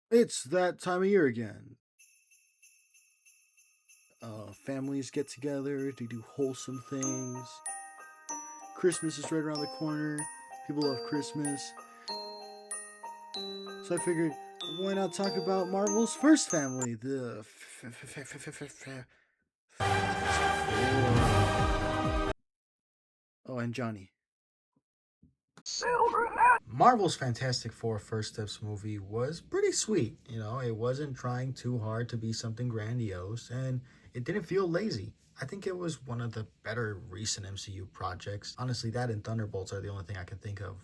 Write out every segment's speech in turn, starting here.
It's that time of year again. Families get together to do wholesome things. Christmas is right around the corner. People love Christmas. So I figured, why not talk about Marvel's first family, the Oh, and Johnny. Marvel's Fantastic Four First Steps movie was pretty sweet. You know, it wasn't trying too hard to be something grandiose, and it didn't feel lazy. I think it was one of the better recent MCU projects. Honestly, that and Thunderbolts are the only thing I can think of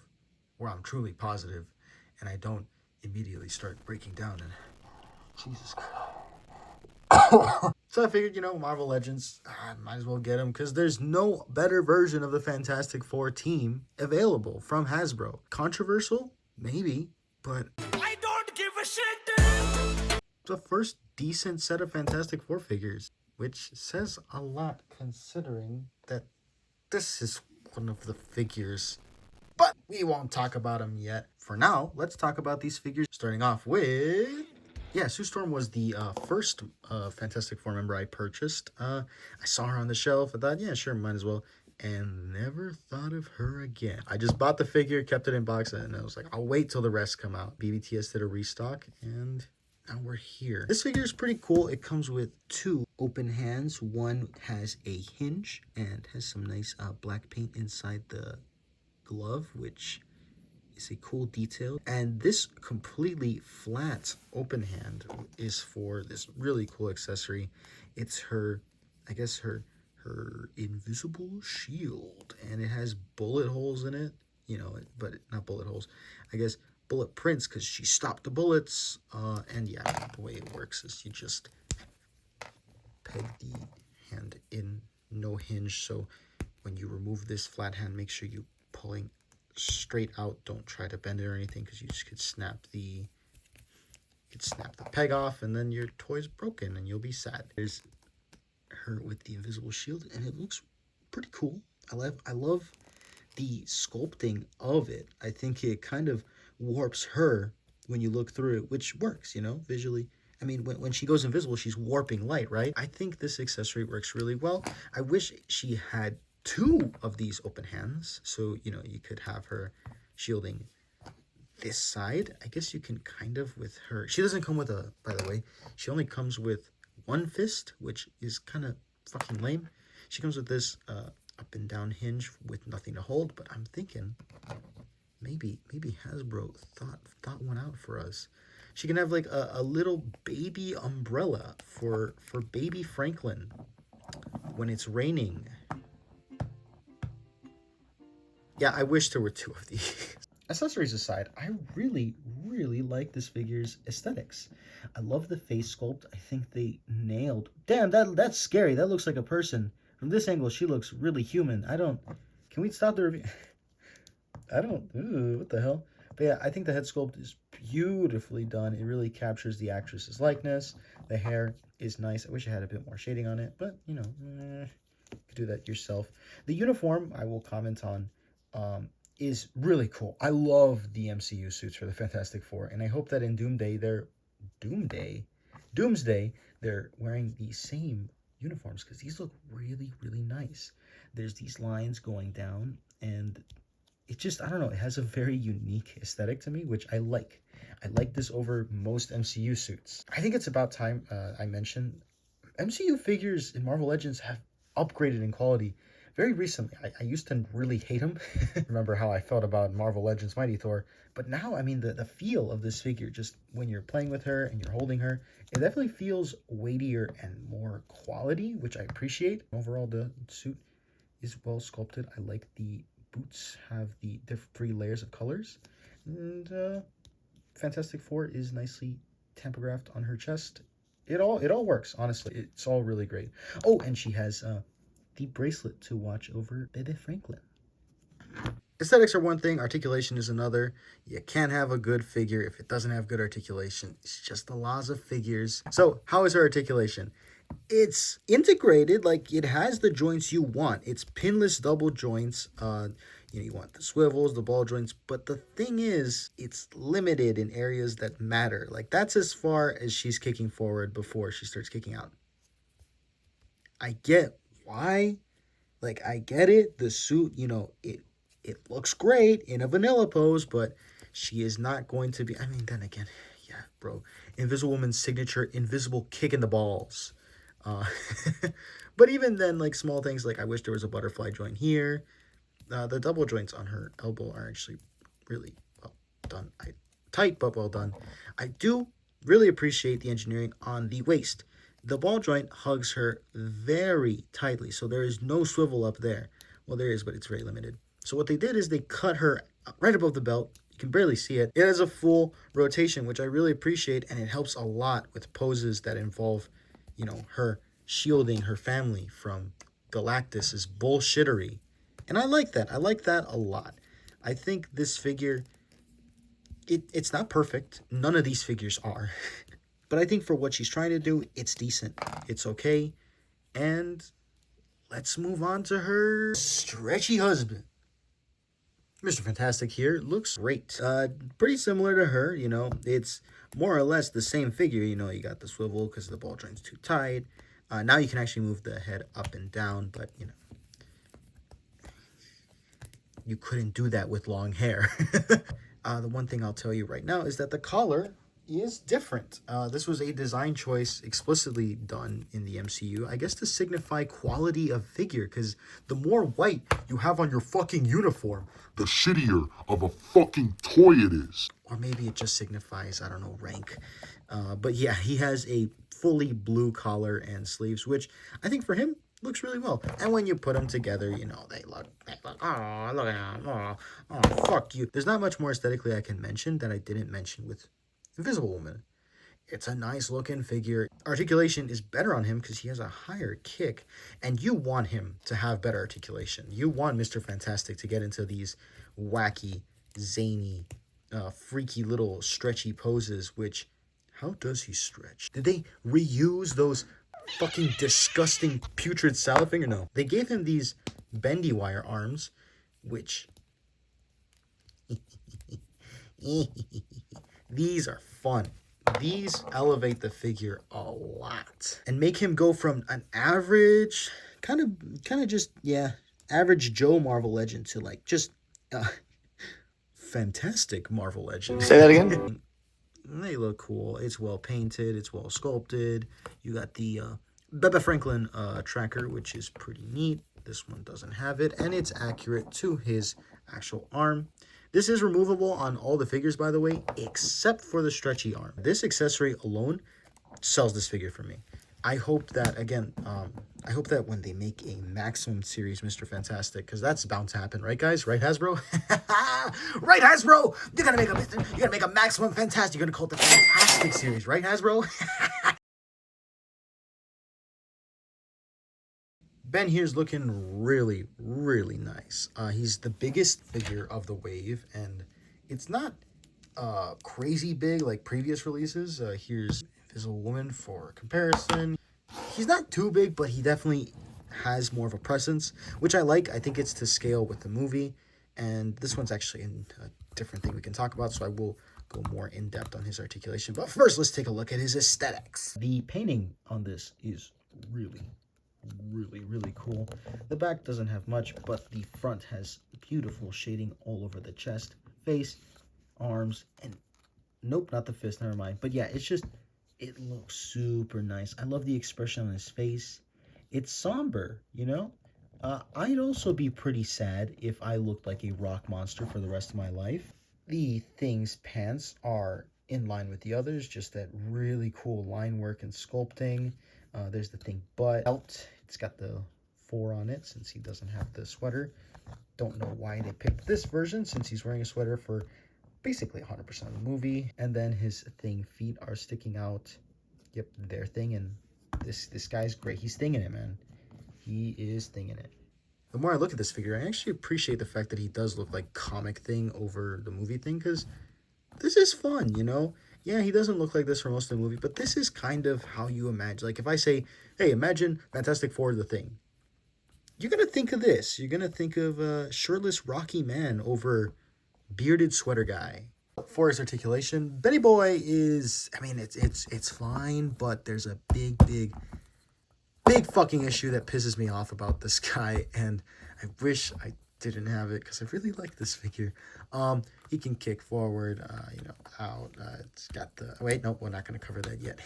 where I'm truly positive, and I don't immediately start breaking down and Jesus Christ. So I figured, Marvel Legends, I might as well get them because there's no better version of the Fantastic Four team available from Hasbro. Controversial? Maybe, but I don't give a shit! The first decent set of Fantastic Four figures, which says a lot considering that this is one of the figures. But we won't talk about them yet. For now, let's talk about these figures, starting off with yeah, Sue Storm was the first Fantastic Four member I purchased. I saw her on the shelf. I thought, yeah, sure, might as well. And never thought of her again. I just bought the figure, kept it in box, and I was like, I'll wait till the rest come out. BBTS did a restock, and now we're here. This figure is pretty cool. It comes with two open hands. One has a hinge and has some nice black paint inside the glove, which is a cool detail. And this completely flat open hand is for this really cool accessory. It's her, I guess her invisible shield, and it has bullet holes in it, but not bullet holes, I guess bullet prints, because she stopped the bullets. And yeah, the way it works is you just peg the hand in, no hinge, so when you remove this flat hand, make sure you pulling straight out. Don't try to bend it or anything, because you just could snap the peg off, and then your toy's broken and you'll be sad. There's her with the invisible shield, and it looks pretty cool. I love the sculpting of it. I think it kind of warps her when you look through it, which works, visually. I mean, when she goes invisible, she's warping light, right? I think this accessory works really well. I wish she had two of these open hands, so, you could have her shielding this side. I guess you can kind of with her. She doesn't come with a, by the way, she only comes with one fist, which is kind of fucking lame. She comes with this up and down hinge with nothing to hold, but I'm thinking maybe Hasbro thought one out for us. She can have like a little baby umbrella for baby Franklin when it's raining. Yeah, I wish there were two of these. Accessories aside, I really, really like this figure's aesthetics. I love the face sculpt. I think they nailed. Damn, that's scary. That looks like a person. From this angle, she looks really human. Can we stop the review? I don't. Ooh, what the hell? But yeah, I think the head sculpt is beautifully done. It really captures the actress's likeness. The hair is nice. I wish I had a bit more shading on it, but you could do that yourself. The uniform, I will comment on. Is really cool. I love the MCU suits for the Fantastic Four, and I hope that in Doomsday, they're wearing the same uniforms, because these look really, really nice. There's these lines going down, and it just, I don't know, it has a very unique aesthetic to me, which I like. I like this over most MCU suits. I think it's about time I mentioned MCU figures in Marvel Legends have upgraded in quality very recently. I used to really hate him. Remember how I felt about Marvel Legends Mighty Thor. But now, I mean, the feel of this figure, just when you're playing with her and you're holding her, it definitely feels weightier and more quality, which I appreciate. Overall, the suit is well sculpted. I like the boots have the three layers of colors. And Fantastic Four is nicely tampographed on her chest. It all works, honestly. It's all really great. Oh, and she has the bracelet to watch over Baby Franklin. Aesthetics are one thing, articulation is another. You can't have a good figure if it doesn't have good articulation. It's just the laws of figures. So, how is her articulation? It's integrated, like it has the joints you want. It's pinless double joints. You want the swivels, the ball joints, but the thing is, it's limited in areas that matter. Like, that's as far as she's kicking forward before she starts kicking out. I get why. Like, I get it. The suit, it looks great in a vanilla pose, but she is not going to be. I mean, then again, yeah, bro. Invisible Woman's signature invisible kick in the balls. Uh, but even then, like, small things like I wish there was a butterfly joint here. The double joints on her elbow are actually really well done. Tight, but well done. I do really appreciate the engineering on the waist. The ball joint hugs her very tightly, so there is no swivel up there. Well, there is, but it's very limited. So what they did is they cut her right above the belt. You can barely see it. It has a full rotation, which I really appreciate, and it helps a lot with poses that involve, her shielding her family from Galactus's bullshittery. And I like that. I like that a lot. I think this figure, it's not perfect. None of these figures are. But I think for what she's trying to do, it's decent. It's okay. And let's move on to her stretchy husband. Mr. Fantastic here looks great. Pretty similar to her, It's more or less the same figure. You got the swivel because the ball joint's too tight. Now you can actually move the head up and down, but, you couldn't do that with long hair. The one thing I'll tell you right now is that the collar is different. This was a design choice explicitly done in the MCU, I guess to signify quality of figure, because the more white you have on your fucking uniform, the shittier of a fucking toy it is. Or maybe it just signifies, I don't know, rank. But yeah, he has a fully blue collar and sleeves, which I think for him looks really well. And when you put them together, they look, oh, look at them, oh, fuck you. There's not much more aesthetically I can mention that I didn't mention with Invisible Woman. It's a nice looking figure. Articulation is better on him because he has a higher kick, and you want him to have better articulation. You want Mr. Fantastic to get into these wacky, zany, freaky little stretchy poses, which, how does he stretch? Did they reuse those fucking disgusting putrid salad finger? No. They gave him these bendy wire arms, which these are fun. These elevate the figure a lot and make him go from an average kind of just average Joe Marvel Legend to like just fantastic Marvel Legend. Say that again. They look cool. It's well painted. It's well sculpted. You got the Bebe Franklin tracker, which is pretty neat. This one doesn't have it, and it's accurate to his actual arm. This is removable on all the figures, by the way, except for the stretchy arm. This accessory alone sells this figure for me. I hope that, again, I hope that when they make a Maximum series Mr. Fantastic, because that's bound to happen, right, guys? Right, Hasbro? Right, Hasbro? You're gonna make a Maximum Fantastic. You're gonna call it the Fantastic series, right, Hasbro? Ben here's looking really, really nice. He's the biggest figure of the wave, and it's not crazy big like previous releases. Here's Invisible Woman for comparison. He's not too big, but he definitely has more of a presence, which I like. I think it's to scale with the movie, and this one's actually in a different thing we can talk about, so I will go more in depth on his articulation. But first, let's take a look at his aesthetics. The painting on this is really cool. The back doesn't have much, but the front has beautiful shading all over the chest, face, arms, and nope, not the fist, never mind. But yeah, it looks super nice. I love the expression on his face. It's somber, I'd also be pretty sad if I looked like a rock monster for the rest of my life. The Thing's pants are in line with the others, just that really cool line work and sculpting. There's the Thing belt. It's got the 4 on it since he doesn't have the sweater. Don't know why they picked this version since he's wearing a sweater for basically 100% of the movie. And then his Thing feet are sticking out. Yep, they're thinging. This guy's great. He's thinging it, man. He is thinging it. The more I look at this figure, I actually appreciate the fact that he does look like comic Thing over the movie Thing, because this is fun, Yeah, he doesn't look like this for most of the movie, but this is kind of how you imagine. Like, if I say, hey, imagine Fantastic Four, the Thing. you're going to think of this. You're going to think of shirtless Rocky Man over bearded sweater guy. For his articulation, Benny Boy is, I mean, it's fine, but there's a big fucking issue that pisses me off about this guy, and I wish I didn't have it because I really like this figure. He can kick forward, out. It's got the, wait, nope, we're not going to cover that yet.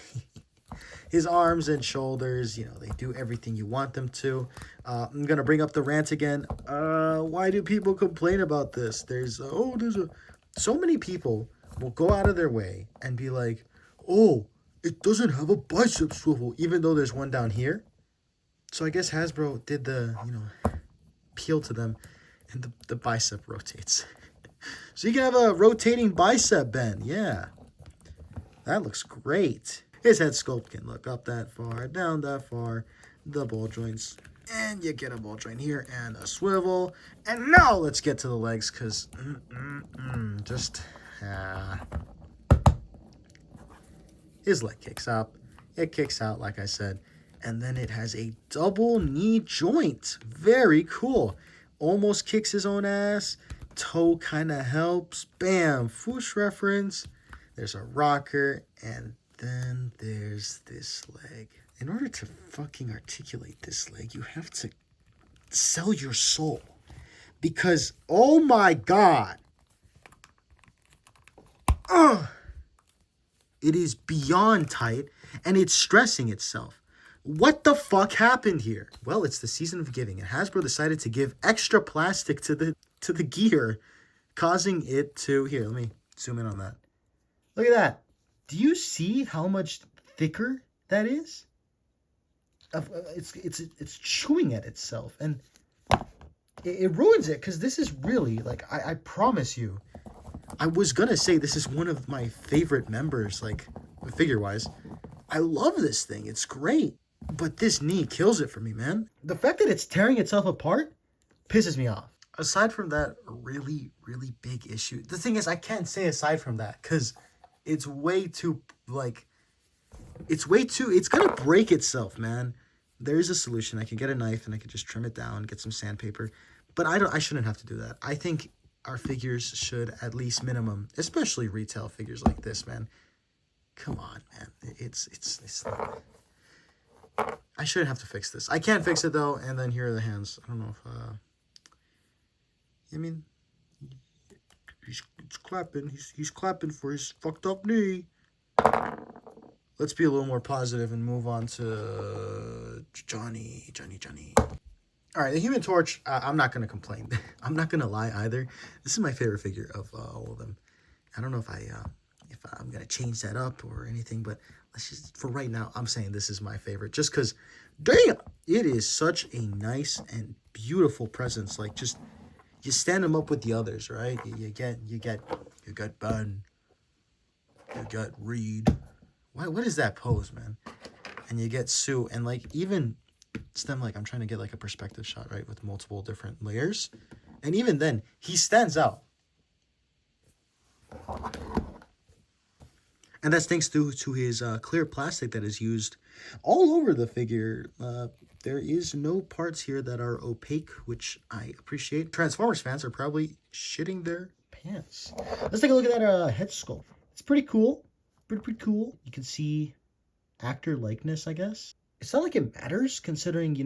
His arms and shoulders, they do everything you want them to. I'm going to bring up the rant again. Why do people complain about this? So many people will go out of their way and be like, oh, it doesn't have a bicep swivel, even though there's one down here. So I guess Hasbro did the, appeal to them, and the bicep rotates. So you can have a rotating bicep, Ben. Yeah. That looks great. His head sculpt can look up that far, down that far, the ball joints. And you get a ball joint here and a swivel. And now let's get to the legs, because his leg kicks up. It kicks out, like I said. And then it has a double knee joint. Very cool. Almost kicks his own ass. Toe kind of helps. Bam. Foosh reference. There's a rocker. And then there's this leg. In order to fucking articulate this leg, you have to sell your soul. Because, oh my God. It is beyond tight, and it's stressing itself. What the fuck happened here? Well, it's the season of giving, and Hasbro decided to give extra plastic to the gear, causing it to... Here, let me zoom in on that. Look at that. Do you see how much thicker that is? It's chewing at itself, and it ruins it, because this is really, like, I promise you, I was gonna say this is one of my favorite members, like, figure-wise. I love this thing. It's great. But this knee kills it for me, man. The fact that it's tearing itself apart pisses me off. Aside from that really, really big issue, the thing is, I can't say aside from that, because it's way too, it's gonna break itself, man. There's a solution. I could get a knife and I could just trim it down, get some sandpaper. But I shouldn't have to do that. I think our figures should, at least minimum, especially retail figures like this, man. Come on, man. It's I shouldn't have to fix this. I can't fix it, though, and then here are the hands. I don't know if, it's clapping. He's clapping for his fucked up knee. Let's be a little more positive and move on to Johnny. All right, the Human Torch, I'm not going to complain. I'm not going to lie either. This is my favorite figure of all of them. I don't know if I'm going to change that up or anything, but let's just, for right now, I'm saying this is my favorite. Just because, damn, it is such a nice and beautiful presence. Like, just, you stand them up with the others, right? You got Ben. You got Reed. What is that pose, man? And you get Sue, and, like, even... It's them, like, I'm trying to get, like, a perspective shot, right, with multiple different layers. And even then, he stands out. And that's thanks to his clear plastic that is used all over the figure. There is no parts here that are opaque, which I appreciate. Transformers fans are probably shitting their pants. Let's take a look at that head sculpt. It's pretty cool. Pretty cool. You can see actor likeness, I guess. It's not like it matters, considering,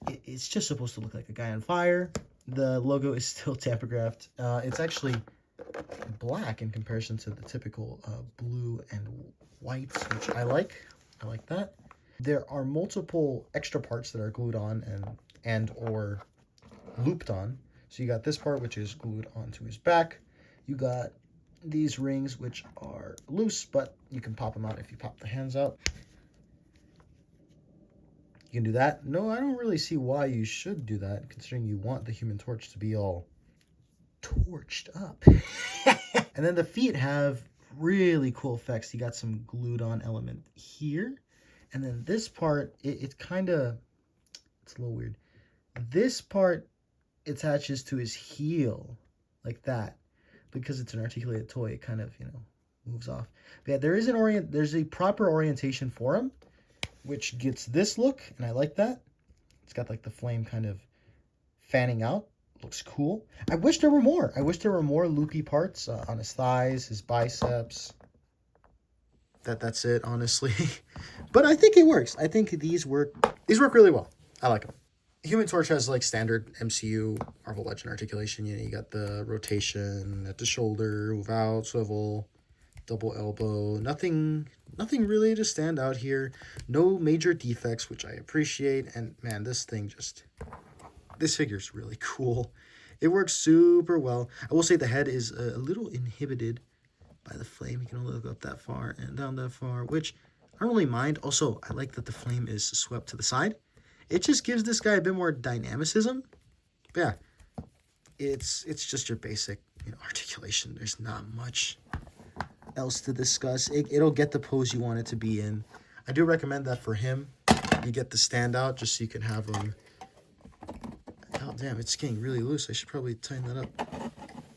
it's just supposed to look like a guy on fire. The logo is still tampographed. It's actually black in comparison to the typical blue and white, which I like. I like that. There are multiple extra parts that are glued on and or looped on. So you got this part, which is glued onto his back. You got these rings, which are loose, but you can pop them out if you pop the hands out. You can do that. No, I don't really see why you should do that, considering you want the Human Torch to be all torched up. And then the feet have really cool effects. You got some glued on element here. And then this part, it's a little weird. This part attaches to his heel like that. Because it's an articulated toy, it kind of, moves off. But yeah, there's a proper orientation for him, which gets this look, and I like that. It's got like the flame kind of fanning out. Looks cool. I wish there were more. I wish there were more loopy parts on his thighs, his biceps. That's it, honestly. But I think it works. I think these work really well. I like them. Human Torch has like standard MCU Marvel Legend articulation. You got the rotation at the shoulder, move out, swivel, double elbow. Nothing really to stand out here. No major defects, which I appreciate. And man, this figure's really cool. It works super well. I will say the head is a little inhibited by the flame. You can only look up that far and down that far, which I don't really mind. Also, I like that the flame is swept to the side. It just gives this guy a bit more dynamicism. But yeah, it's just your basic, articulation. There's not much else to discuss. It'll get the pose you want it to be in. I do recommend that for him. You get the standout just so you can have him. Oh damn, it's getting really loose. I should probably tighten that up.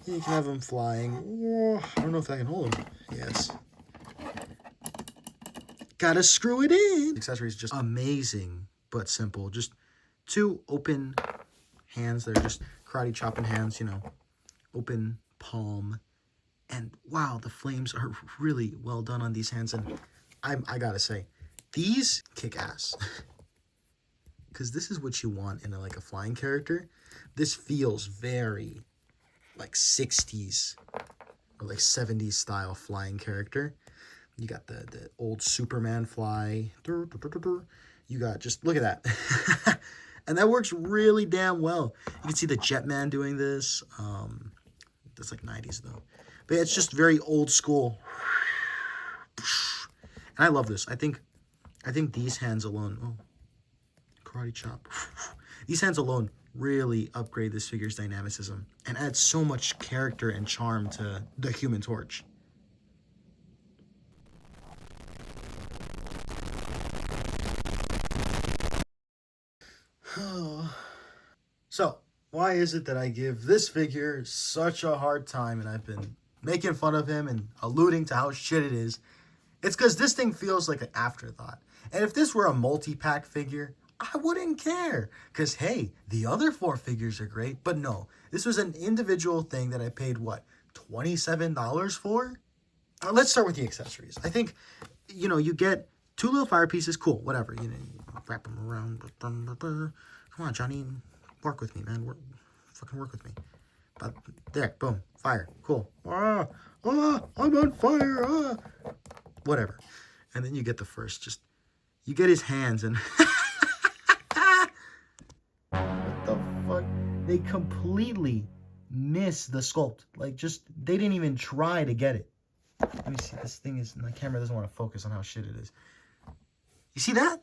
You can have him flying. Oh, I don't know if I can hold him. Yes. Gotta screw it in. Accessory is just amazing, but simple. Just two open hands. They're just karate chopping hands, open palm. And wow, the flames are really well done on these hands. And I gotta say, these kick ass. Because this is what you want in a flying character. This feels very like 60s or like 70s style flying character. You got the old Superman fly. You got just, look at that. And that works really damn well. You can see the Jetman doing this. That's like 90s though. But it's just very old school. And I love this. I think these hands alone, karate chop. These hands alone really upgrade this figure's dynamicism and add so much character and charm to the Human Torch. So, why is it that I give this figure such a hard time and I've been making fun of him and alluding to how shit it is? It's because this thing feels like an afterthought. And if this were a multi-pack figure, I wouldn't care. Because, hey, the other 4 figures are great. But no, this was an individual thing that I paid, what, $27 for? Let's start with the accessories. I think, you get 2 little fire pieces. Cool, whatever. You wrap them around. Come on, Johnny. Work with me, man. Fucking work with me. But there, boom, fire. Cool. I'm on fire. Whatever. And then you get the first. You get his hands and... What the fuck? They completely miss the sculpt. They didn't even try to get it. Let me see. This thing is... My camera doesn't want to focus on how shit it is. You see that?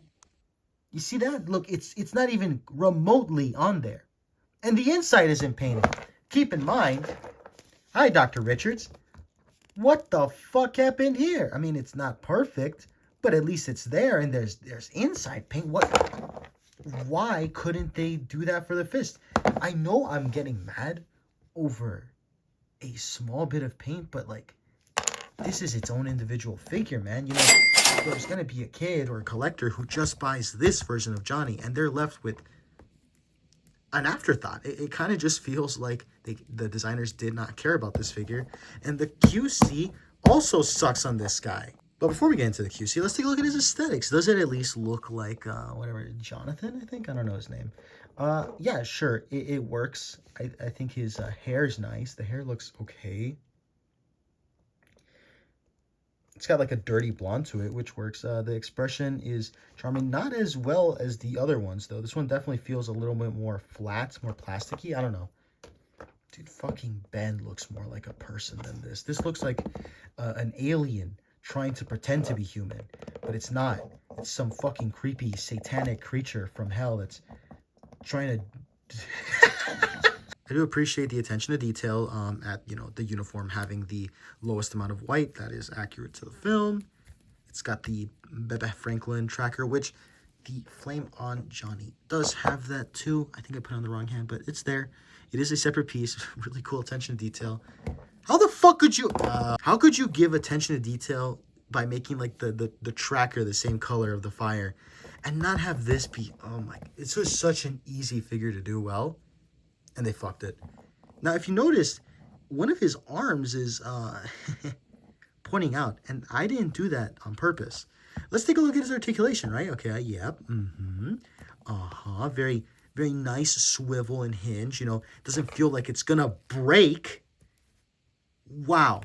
You see that? Look, it's not even remotely on there. And the inside isn't painted. Keep in mind... Hi, Dr. Richards. What the fuck happened here? I mean, it's not perfect, but at least it's there, and there's inside paint. What? Why couldn't they do that for the fist? I know I'm getting mad over a small bit of paint, but this is its own individual figure, man. There's gonna be a kid or a collector who just buys this version of Johnny, and they're left with an afterthought. It kind of just feels like the designers did not care about this figure, and the QC also sucks on this guy. But before we get into the QC, let's take a look at his aesthetics. Does it at least look like Jonathan? I think, I don't know his name. Yeah, sure, it works. I think his hair's nice. The hair looks okay. It's got a dirty blonde to it, which works. The expression is charming. Not as well as the other ones, though. This one definitely feels a little bit more flat, more plasticky. I don't know. Dude, fucking Ben looks more like a person than this. This looks like an alien trying to pretend to be human, but it's not. It's some fucking creepy satanic creature from hell that's trying to... I do appreciate the attention to detail at, the uniform having the lowest amount of white. That is accurate to the film. It's got the Bebe Franklin tracker, which the flame on Johnny does have that too. I think I put it on the wrong hand, but it's there. It is a separate piece. Really cool attention to detail. How the fuck could you... how could you give attention to detail by making the tracker the same color of the fire and not have this be... Oh my... It's just such an easy figure to do well. and they fucked it. Now, if you notice, one of his arms is pointing out, and I didn't do that on purpose. Let's take a look at his articulation, right? Okay, yep, very, very nice swivel and hinge, you know, doesn't feel like it's gonna break. Wow.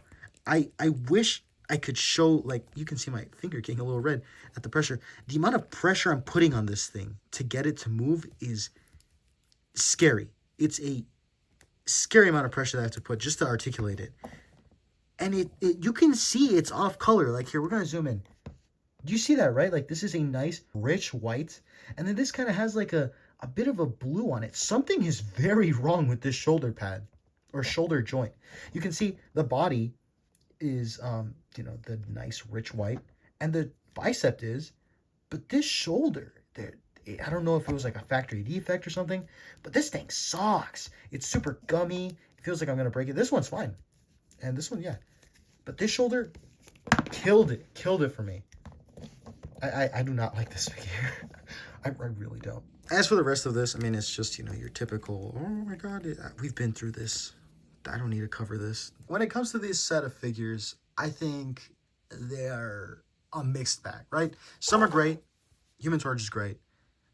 I wish I could show, like, you can see my finger getting a little red at the pressure. The amount of pressure I'm putting on this thing to get it to move is scary. It's a scary amount of pressure that I have to put just to articulate it. And it you can see it's off color. Like, here, we're going to zoom in. Do you see that, right? Like, this is a nice, rich white. And then this kind of has, like, a bit of a blue on it. Something is very wrong with this shoulder pad or shoulder joint. You can see the body is, you know, the nice, rich white. And the bicep is. But this shoulder, I don't know if it was like a factory defect or something, but this thing sucks. It's super gummy. It feels like I'm going to break it. This one's fine. And this one, yeah. But this shoulder killed it for me. I do not like this figure. I really don't. As for the rest of this, I mean, it's just, you know, your typical, oh my God, we've been through this. I don't need to cover this. When it comes to this set of figures, I think they're a mixed bag, right? Some are great. Human Torch is great.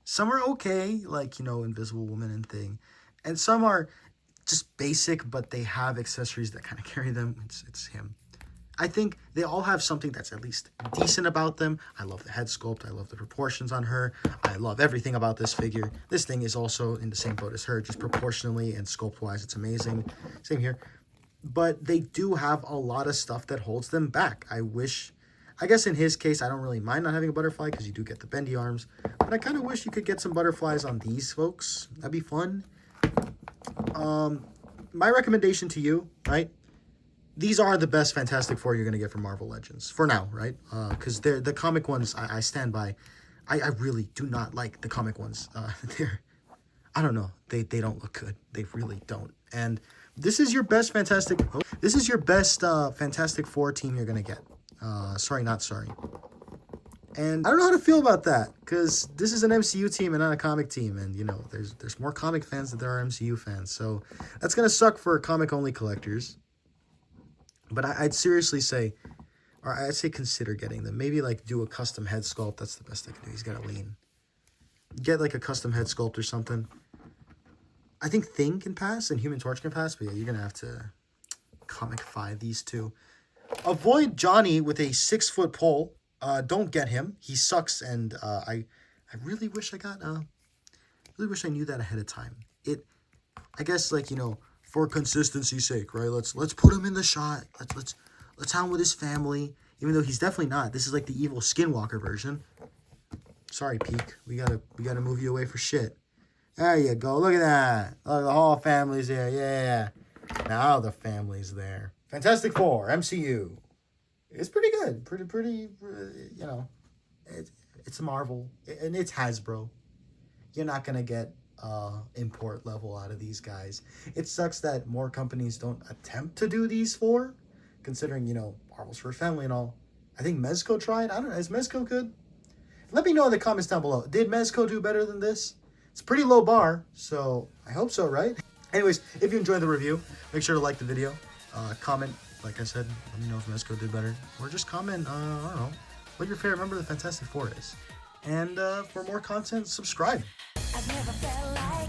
Some are okay, like, you know, Invisible Woman and thing. And some are just basic, but they have accessories that kind of carry them. It's him. I think they all have something that's at least decent about them. I love the head sculpt. I love the proportions on her. I love everything about this figure. This thing is also in the same boat as her, just proportionally and sculpt-wise. It's amazing. Same here. But they do have a lot of stuff that holds them back. I guess in his case, I don't really mind not having a butterfly because you do get the bendy arms. But I kind of wish you could get some butterflies on these folks. That'd be fun. My recommendation to you, right? These are the best Fantastic Four you're going to get from Marvel Legends. For now, right? Because they're the comic ones I stand by. I really do not like the comic ones. I don't know. They don't look good. They really don't. And this is your best Fantastic Four team you're going to get. Sorry, not sorry. And I don't know how to feel about that, because this is an MCU team and not a comic team, and, you know, there's more comic fans than there are MCU fans, so that's going to suck for comic-only collectors. But I'd seriously say, or I'd say consider getting them. Maybe, like, do a custom head sculpt. That's the best I can do. He's got to lean. Get, like, a custom head sculpt or something. I think Thing can pass and Human Torch can pass, but yeah, you're going to have to comicify these two. Avoid Johnny with a 6-foot pole. Don't get him. He sucks, and I really wish I knew that ahead of time. I guess, like, you know, for consistency's sake, right? Let's put him in the shot. Let's have him with his family, even though he's definitely not. This is like the evil Skinwalker version. Sorry, Peak. We gotta move you away for shit. There you go. Look at that. Look, the whole family's there. Yeah. Now the family's there. Fantastic Four, MCU. It's pretty good. Pretty, you know, it's a Marvel, and it's Hasbro. You're not going to get import level out of these guys. It sucks that more companies don't attempt to do these four, considering, you know, Marvel's for family and all. I think Mezco tried. I don't know. Is Mezco good? Let me know in the comments down below. Did Mezco do better than this? It's a pretty low bar, so I hope so, right? Anyways, if you enjoyed the review, make sure to like the video. Comment, like I said, let me know if Mezco did better. Or just comment, I don't know, what your favorite member of the Fantastic Four is. And for more content, subscribe. I've never felt like